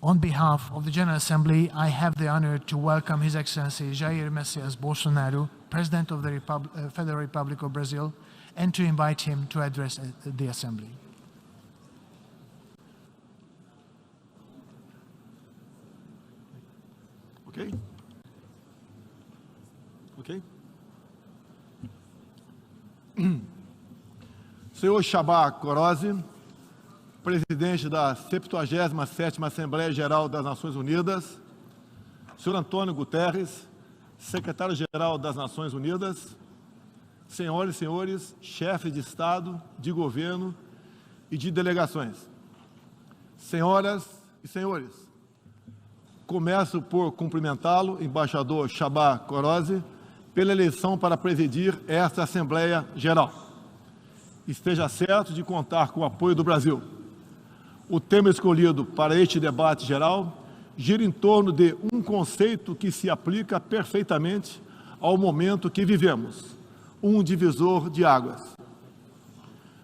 On behalf of the General Assembly, I have the honor to welcome His Excellency Jair Messias Bolsonaro, President of the Federal Republic of Brazil, and to invite him to address the Assembly. Okay. Ok? Senhor Chabá Corozzi, presidente da 77ª Assembleia Geral das Nações Unidas, senhor Antônio Guterres, secretário-geral das Nações Unidas, senhoras e senhores, chefes de Estado, de governo e de delegações. Senhoras e senhores, começo por cumprimentá-lo, embaixador Chabá Corozzi, pela eleição para presidir esta Assembleia Geral. Esteja certo de contar com o apoio do Brasil. O tema escolhido para este debate geral gira em torno de um conceito que se aplica perfeitamente ao momento que vivemos, um divisor de águas.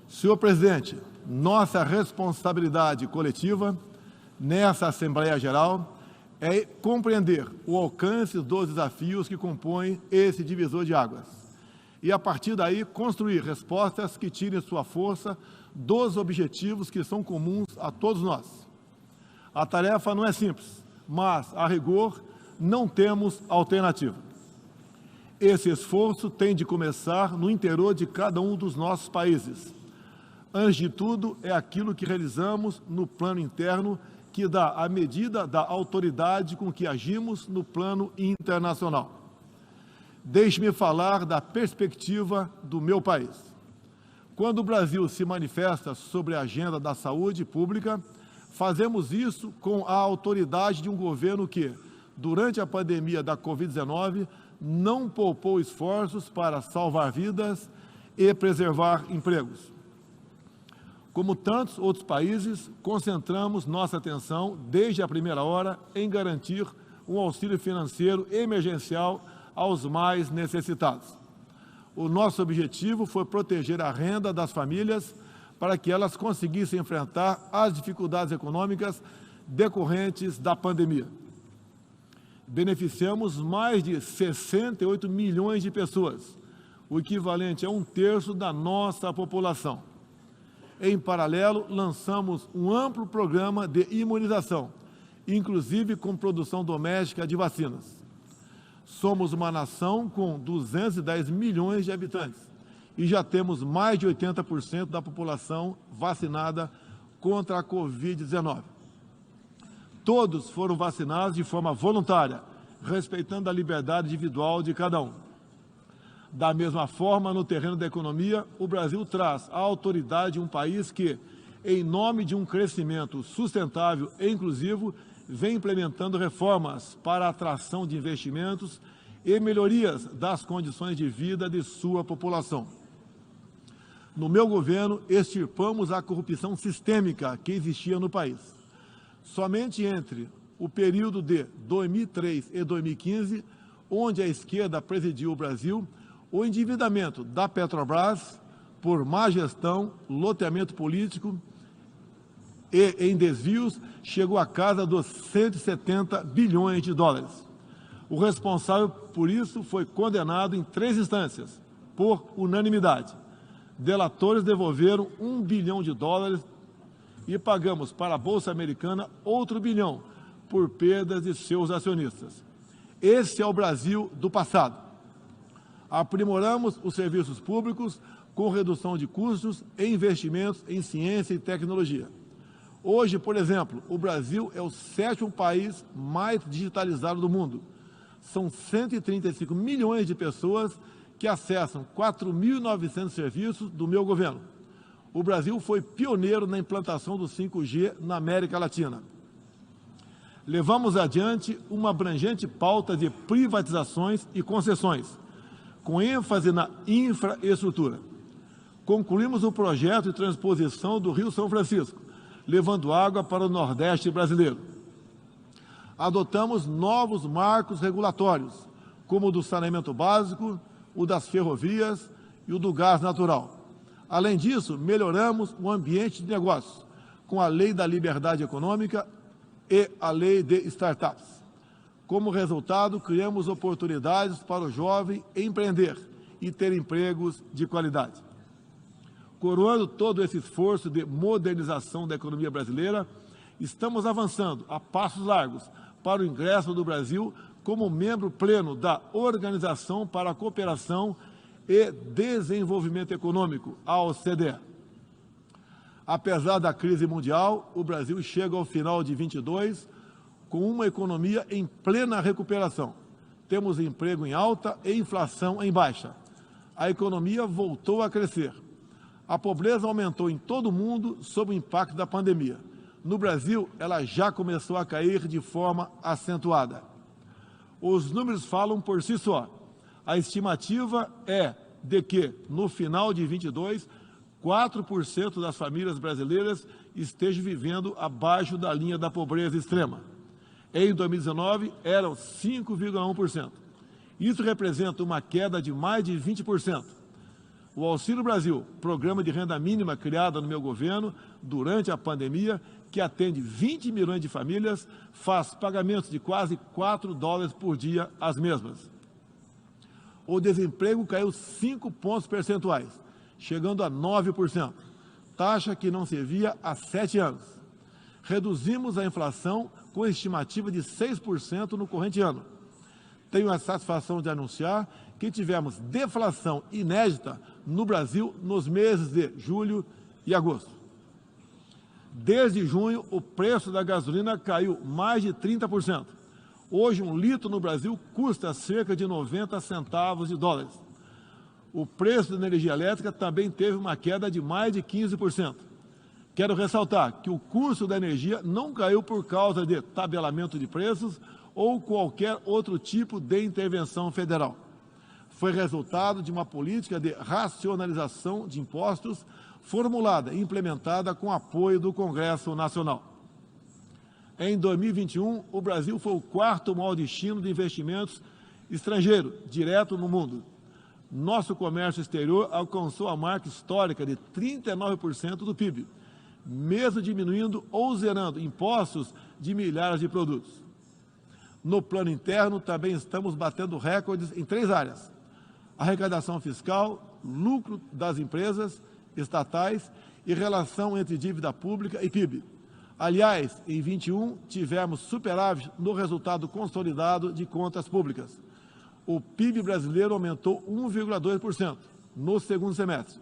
Senhor presidente, nossa responsabilidade coletiva nessa Assembleia Geral é compreender o alcance dos desafios que compõem esse divisor de águas e, a partir daí, construir respostas que tirem sua força dos objetivos que são comuns a todos nós. A tarefa não é simples, mas, a rigor, não temos alternativa. Esse esforço tem de começar no interior de cada um dos nossos países. Antes de tudo, é aquilo que realizamos no plano interno que dá a medida da autoridade com que agimos no plano internacional. Deixe-me falar da perspectiva do meu país. Quando o Brasil se manifesta sobre a agenda da saúde pública, fazemos isso com a autoridade de um governo que, durante a pandemia da Covid-19, não poupou esforços para salvar vidas e preservar empregos. Como tantos outros países, concentramos nossa atenção, desde a primeira hora, em garantir um auxílio financeiro emergencial aos mais necessitados. O nosso objetivo foi proteger a renda das famílias para que elas conseguissem enfrentar as dificuldades econômicas decorrentes da pandemia. Beneficiamos mais de 68 milhões de pessoas, o equivalente a 1/3 da nossa população. Em paralelo, lançamos um amplo programa de imunização, inclusive com produção doméstica de vacinas. Somos uma nação com 210 milhões de habitantes e já temos mais de 80% da população vacinada contra a Covid-19. Todos foram vacinados de forma voluntária, respeitando a liberdade individual de cada um. Da mesma forma, no terreno da economia, o Brasil traz a autoridade de um país que, em nome de um crescimento sustentável e inclusivo, vem implementando reformas para a atração de investimentos e melhorias das condições de vida de sua população. No meu governo, extirpamos a corrupção sistêmica que existia no país. Somente entre o período de 2003 e 2015, onde a esquerda presidiu o Brasil, o endividamento da Petrobras, por má gestão, loteamento político e em desvios, chegou à casa dos 170 bilhões de dólares. O responsável por isso foi condenado em 3 instâncias, por unanimidade. Delatores devolveram $1 bilhão e pagamos para a Bolsa Americana outro $1 bilhão por perdas de seus acionistas. Esse é o Brasil do passado. Aprimoramos os serviços públicos com redução de custos e investimentos em ciência e tecnologia. Hoje, por exemplo, o Brasil é o 7º país mais digitalizado do mundo. São 135 milhões de pessoas que acessam 4.900 serviços do meu governo. O Brasil foi pioneiro na implantação do 5G na América Latina. Levamos adiante uma abrangente pauta de privatizações e concessões, com ênfase na infraestrutura. Concluímos o projeto de transposição do Rio São Francisco, levando água para o Nordeste brasileiro. Adotamos novos marcos regulatórios, como o do saneamento básico, o das ferrovias e o do gás natural. Além disso, melhoramos o ambiente de negócios, com a Lei da Liberdade Econômica e a lei de startups. Como resultado, criamos oportunidades para o jovem empreender e ter empregos de qualidade. Coroando todo esse esforço de modernização da economia brasileira, estamos avançando a passos largos para o ingresso do Brasil como membro pleno da Organização para a Cooperação e Desenvolvimento Econômico, a OCDE. Apesar da crise mundial, o Brasil chega ao final de 2022 com uma economia em plena recuperação. Temos emprego em alta e inflação em baixa. A economia voltou a crescer. A pobreza aumentou em todo o mundo sob o impacto da pandemia. No Brasil, ela já começou a cair de forma acentuada. Os números falam por si só. A estimativa é de que, no final de 2022, 4% das famílias brasileiras estejam vivendo abaixo da linha da pobreza extrema. Em 2019, eram 5,1%. Isso representa uma queda de mais de 20%. O Auxílio Brasil, programa de renda mínima criado no meu governo durante a pandemia, que atende 20 milhões de famílias, faz pagamentos de quase $4 por dia às mesmas. O desemprego caiu 5 pontos percentuais, chegando a 9%, taxa que não se via há 7 anos. Reduzimos a inflação com estimativa de 6% no corrente ano. Tenho a satisfação de anunciar que tivemos deflação inédita no Brasil nos meses de julho e agosto. Desde junho, o preço da gasolina caiu mais de 30%. Hoje, um litro no Brasil custa cerca de 90 centavos de dólares. O preço da energia elétrica também teve uma queda de mais de 15%. Quero ressaltar que o custo da energia não caiu por causa de tabelamento de preços ou qualquer outro tipo de intervenção federal. Foi resultado de uma política de racionalização de impostos formulada e implementada com apoio do Congresso Nacional. Em 2021, o Brasil foi o quarto maior destino de investimentos estrangeiros direto no mundo. Nosso comércio exterior alcançou a marca histórica de 39% do PIB, mesmo diminuindo ou zerando impostos de milhares de produtos. No plano interno, também estamos batendo recordes em 3 áreas: arrecadação fiscal, lucro das empresas estatais e relação entre dívida pública e PIB. Aliás, em 21, tivemos superávit no resultado consolidado de contas públicas. O PIB brasileiro aumentou 1,2% no segundo semestre.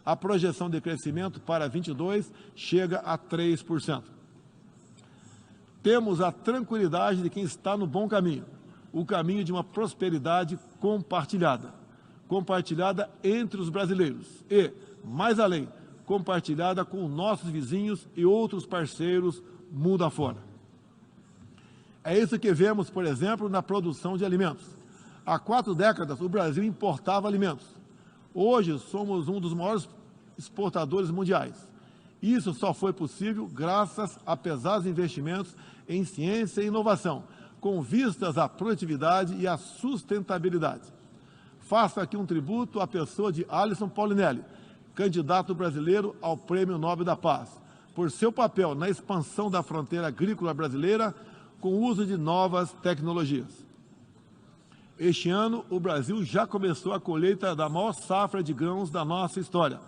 A projeção de crescimento para 22 chega a 3%. Temos a tranquilidade de quem está no bom caminho, o caminho de uma prosperidade compartilhada entre os brasileiros e, mais além, compartilhada com nossos vizinhos e outros parceiros mundo afora. É isso que vemos, por exemplo, na produção de alimentos. Há 4 décadas, o Brasil importava alimentos. Hoje, somos um dos maiores exportadores mundiais. Isso só foi possível graças a pesados investimentos em ciência e inovação, com vistas à produtividade e à sustentabilidade. Faço aqui um tributo à pessoa de Alisson Paulinelli, candidato brasileiro ao Prêmio Nobel da Paz, por seu papel na expansão da fronteira agrícola brasileira com o uso de novas tecnologias. Este ano, o Brasil já começou a colheita da maior safra de grãos da nossa história.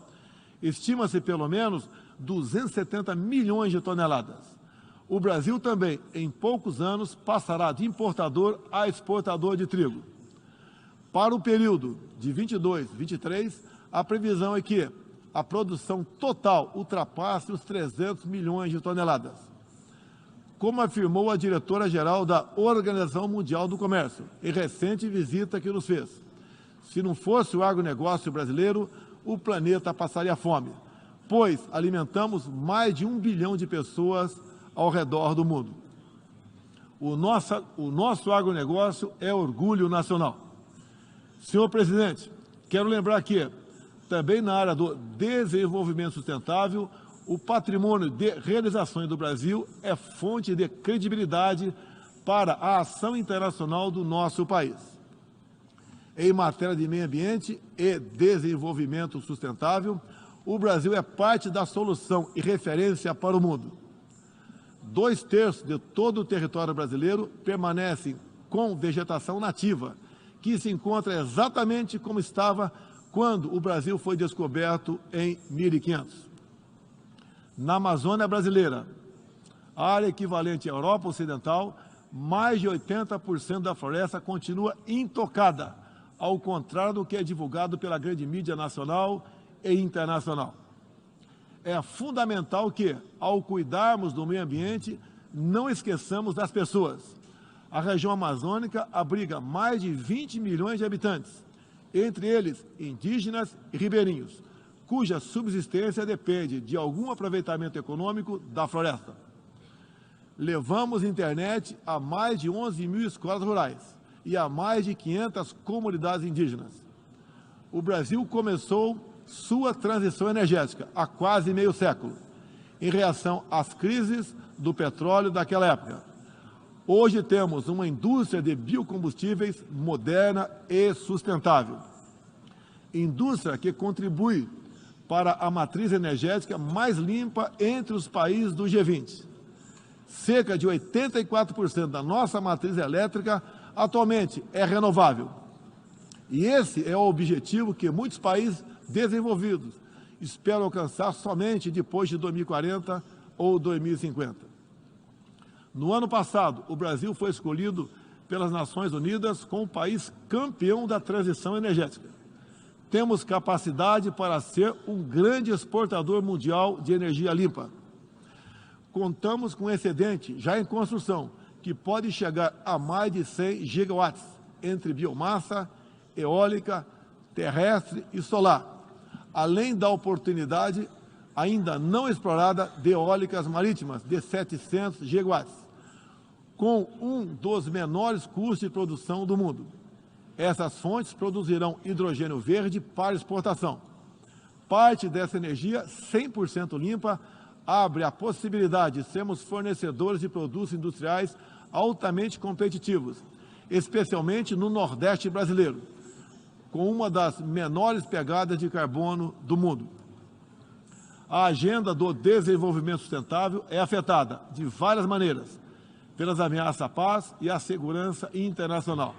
Estima-se pelo menos 270 milhões de toneladas. O Brasil também, em poucos anos, passará de importador a exportador de trigo. Para o período de 22-23, a previsão é que a produção total ultrapasse os 300 milhões de toneladas. Como afirmou a diretora-geral da Organização Mundial do Comércio, em recente visita que nos fez, se não fosse o agronegócio brasileiro, o planeta passaria fome, pois alimentamos mais de 1 bilhão de pessoas ao redor do mundo. O nosso agronegócio é orgulho nacional. Senhor presidente, quero lembrar que, também na área do desenvolvimento sustentável, o patrimônio de realizações do Brasil é fonte de credibilidade para a ação internacional do nosso país. Em matéria de meio ambiente e desenvolvimento sustentável, o Brasil é parte da solução e referência para o mundo. 2/3 de todo o território brasileiro permanecem com vegetação nativa, que se encontra exatamente como estava quando o Brasil foi descoberto em 1500. Na Amazônia brasileira, área equivalente à Europa Ocidental, mais de 80% da floresta continua intocada, ao contrário do que é divulgado pela grande mídia nacional e internacional. É fundamental que, ao cuidarmos do meio ambiente, não esqueçamos das pessoas. A região amazônica abriga mais de 20 milhões de habitantes, entre eles indígenas e ribeirinhos, cuja subsistência depende de algum aproveitamento econômico da floresta. Levamos internet a mais de 11 mil escolas rurais e a mais de 500 comunidades indígenas. O Brasil começou sua transição energética há quase meio século, em reação às crises do petróleo daquela época. Hoje temos uma indústria de biocombustíveis moderna e sustentável. Indústria que contribui para a matriz energética mais limpa entre os países do G20. Cerca de 84% da nossa matriz elétrica atualmente é renovável. E esse é o objetivo que muitos países desenvolvidos esperam alcançar somente depois de 2040 ou 2050. No ano passado, o Brasil foi escolhido pelas Nações Unidas como o país campeão da transição energética. Temos capacidade para ser um grande exportador mundial de energia limpa. Contamos com um excedente já em construção, que pode chegar a mais de 100 gigawatts, entre biomassa, eólica, terrestre e solar, além da oportunidade ainda não explorada de eólicas marítimas de 700 gigawatts, com um dos menores custos de produção do mundo. Essas fontes produzirão hidrogênio verde para exportação. Parte dessa energia 100% limpa abre a possibilidade de sermos fornecedores de produtos industriais altamente competitivos, especialmente no Nordeste brasileiro, com uma das menores pegadas de carbono do mundo. A agenda do desenvolvimento sustentável é afetada de várias maneiras pelas ameaças à paz e à segurança internacional.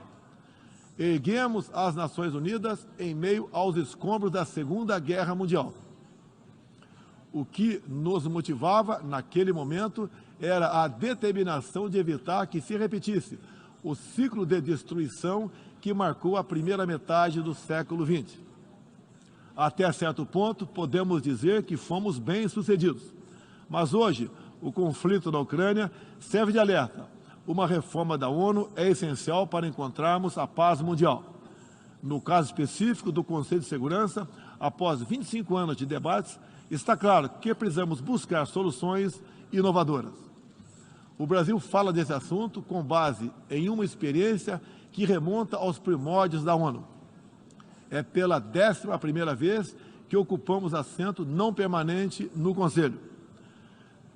Erguemos as Nações Unidas em meio aos escombros da Segunda Guerra Mundial. O que nos motivava naquele momento era a determinação de evitar que se repetisse o ciclo de destruição que marcou a primeira metade do século XX. Até certo ponto, podemos dizer que fomos bem-sucedidos. Mas hoje, o conflito na Ucrânia serve de alerta. Uma reforma da ONU é essencial para encontrarmos a paz mundial. No caso específico do Conselho de Segurança, após 25 anos de debates, está claro que precisamos buscar soluções inovadoras. O Brasil fala desse assunto com base em uma experiência que remonta aos primórdios da ONU. É pela 11ª vez que ocupamos assento não permanente no Conselho.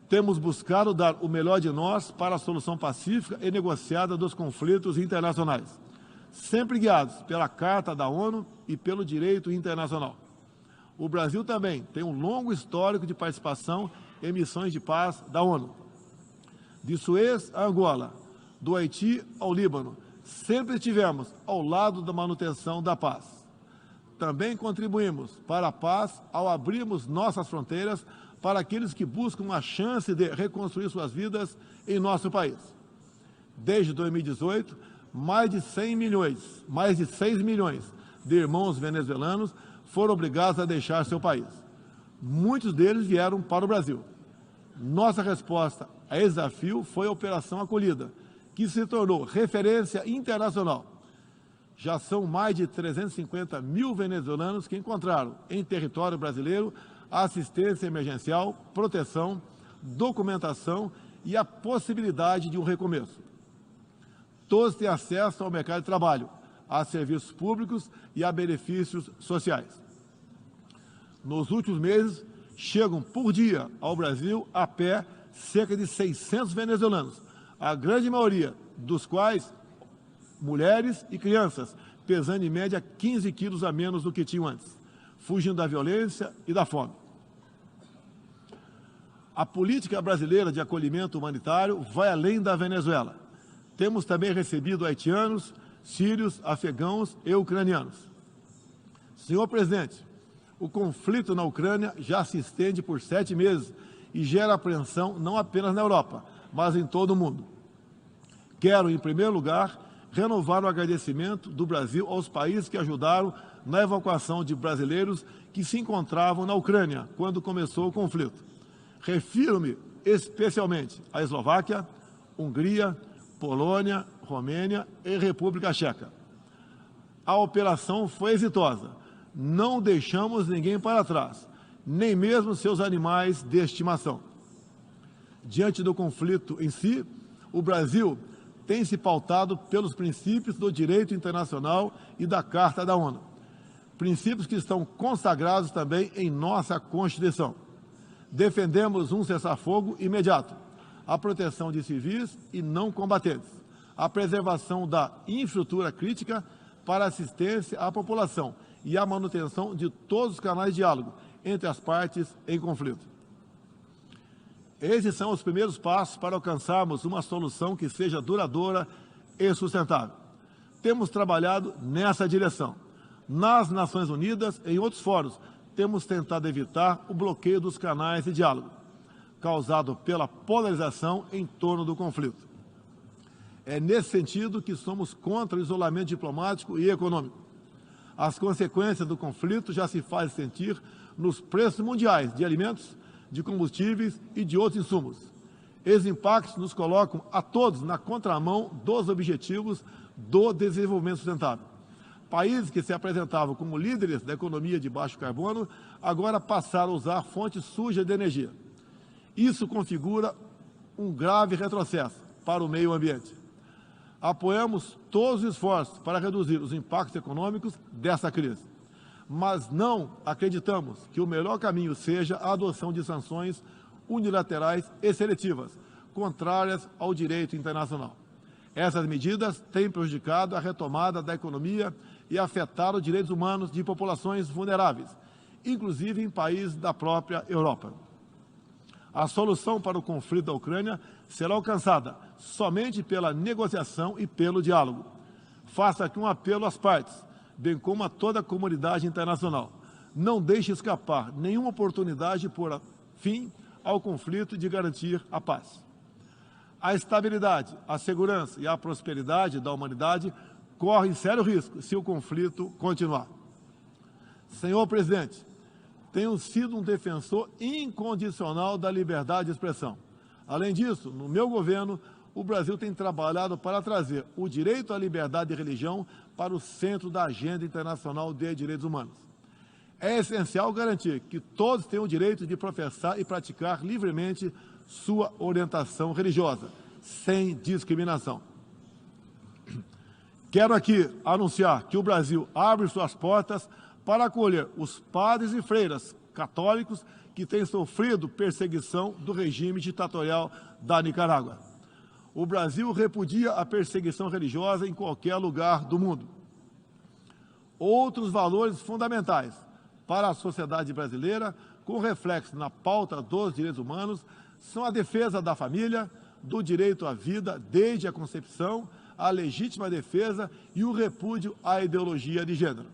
Temos buscado dar o melhor de nós para a solução pacífica e negociada dos conflitos internacionais, sempre guiados pela Carta da ONU e pelo direito internacional. O Brasil também tem um longo histórico de participação em missões de paz da ONU. De Suez a Angola, do Haiti ao Líbano, sempre estivemos ao lado da manutenção da paz. Também contribuímos para a paz ao abrirmos nossas fronteiras para aqueles que buscam uma chance de reconstruir suas vidas em nosso país. Desde 2018, mais de 6 milhões de irmãos venezuelanos foram obrigados a deixar seu país. Muitos deles vieram para o Brasil. Nossa resposta a esse desafio foi a Operação Acolhida, que se tornou referência internacional. Já são mais de 350 mil venezuelanos que encontraram em território brasileiro assistência emergencial, proteção, documentação e a possibilidade de um recomeço. Todos têm acesso ao mercado de trabalho, a serviços públicos e a benefícios sociais. Nos últimos meses, chegam por dia ao Brasil a pé cerca de 600 venezuelanos, a grande maioria dos quais mulheres e crianças, pesando em média 15 quilos a menos do que tinham antes, fugindo da violência e da fome. A política brasileira de acolhimento humanitário vai além da Venezuela. Temos também recebido haitianos, sírios, afegãos e ucranianos. Senhor presidente, o conflito na Ucrânia já se estende por 7 meses e gera apreensão não apenas na Europa, mas em todo o mundo. Quero, em primeiro lugar, renovar o agradecimento do Brasil aos países que ajudaram na evacuação de brasileiros que se encontravam na Ucrânia quando começou o conflito. Refiro-me especialmente à Eslováquia, Hungria, Polônia, Romênia e República Tcheca. A operação foi exitosa. Não deixamos ninguém para trás, nem mesmo seus animais de estimação. Diante do conflito em si, o Brasil tem se pautado pelos princípios do direito internacional e da Carta da ONU. Princípios que estão consagrados também em nossa Constituição. Defendemos um cessar-fogo imediato, a proteção de civis e não combatentes, a preservação da infraestrutura crítica para assistência à população e a manutenção de todos os canais de diálogo entre as partes em conflito. Esses são os primeiros passos para alcançarmos uma solução que seja duradoura e sustentável. Temos trabalhado nessa direção. Nas Nações Unidas e em outros fóruns, temos tentado evitar o bloqueio dos canais de diálogo, causado pela polarização em torno do conflito. É nesse sentido que somos contra o isolamento diplomático e econômico. As consequências do conflito já se fazem sentir nos preços mundiais de alimentos, de combustíveis e de outros insumos. Esses impactos nos colocam a todos na contramão dos objetivos do desenvolvimento sustentável. Países que se apresentavam como líderes da economia de baixo carbono, agora passaram a usar fontes sujas de energia. Isso configura um grave retrocesso para o meio ambiente. Apoiamos todos os esforços para reduzir os impactos econômicos dessa crise, mas não acreditamos que o melhor caminho seja a adoção de sanções unilaterais e seletivas, contrárias ao direito internacional. Essas medidas têm prejudicado a retomada da economia e afetado os direitos humanos de populações vulneráveis, inclusive em países da própria Europa. A solução para o conflito da Ucrânia será alcançada somente pela negociação e pelo diálogo. Faço aqui um apelo às partes, bem como a toda a comunidade internacional. Não deixe escapar nenhuma oportunidade de pôr fim ao conflito e de garantir a paz. A estabilidade, a segurança e a prosperidade da humanidade correm sério risco se o conflito continuar. Senhor presidente, tenho sido um defensor incondicional da liberdade de expressão. Além disso, no meu governo, o Brasil tem trabalhado para trazer o direito à liberdade de religião para o centro da agenda internacional de direitos humanos. É essencial garantir que todos tenham o direito de professar e praticar livremente sua orientação religiosa, sem discriminação. Quero aqui anunciar que o Brasil abre suas portas para acolher os padres e freiras católicos que têm sofrido perseguição do regime ditatorial da Nicarágua. O Brasil repudia a perseguição religiosa em qualquer lugar do mundo. Outros valores fundamentais para a sociedade brasileira, com reflexo na pauta dos direitos humanos, são a defesa da família, do direito à vida desde a concepção, a legítima defesa e o repúdio à ideologia de gênero.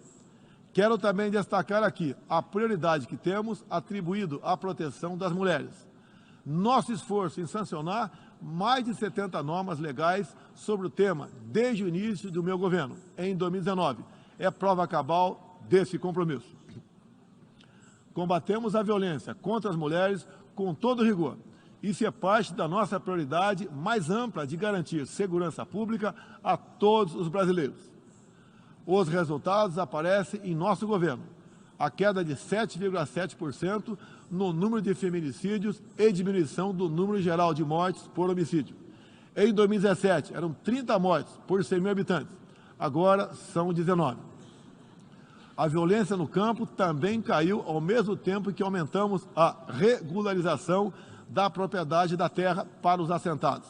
Quero também destacar aqui a prioridade que temos atribuído à proteção das mulheres. Nosso esforço em sancionar mais de 70 normas legais sobre o tema desde o início do meu governo, em 2019, é prova cabal desse compromisso. Combatemos a violência contra as mulheres com todo rigor. Isso é parte da nossa prioridade mais ampla de garantir segurança pública a todos os brasileiros. Os resultados aparecem em nosso governo. A queda de 7,7% no número de feminicídios e diminuição do número geral de mortes por homicídio. Em 2017, eram 30 mortes por 100 mil habitantes. Agora são 19. A violência no campo também caiu ao mesmo tempo que aumentamos a regularização da propriedade da terra para os assentados.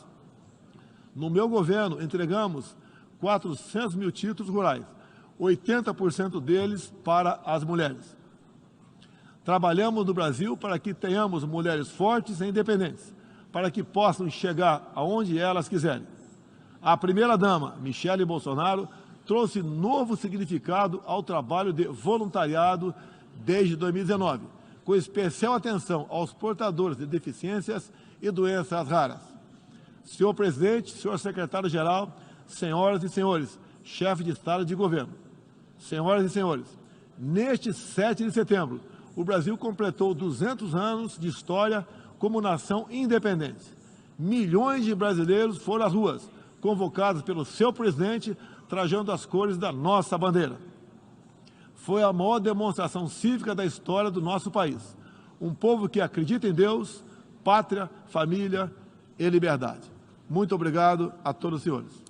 No meu governo, entregamos 400 mil títulos rurais, 80% deles para as mulheres. Trabalhamos no Brasil para que tenhamos mulheres fortes e independentes, para que possam chegar aonde elas quiserem. A primeira-dama, Michele Bolsonaro, trouxe novo significado ao trabalho de voluntariado desde 2019, com especial atenção aos portadores de deficiências e doenças raras. Senhor presidente, senhor secretário-geral, senhoras e senhores, chefe de Estado e de governo, senhoras e senhores, neste 7 de setembro, o Brasil completou 200 anos de história como nação independente. Milhões de brasileiros foram às ruas, convocados pelo seu presidente, trajando as cores da nossa bandeira. Foi a maior demonstração cívica da história do nosso país. Um povo que acredita em Deus, pátria, família e liberdade. Muito obrigado a todos os senhores.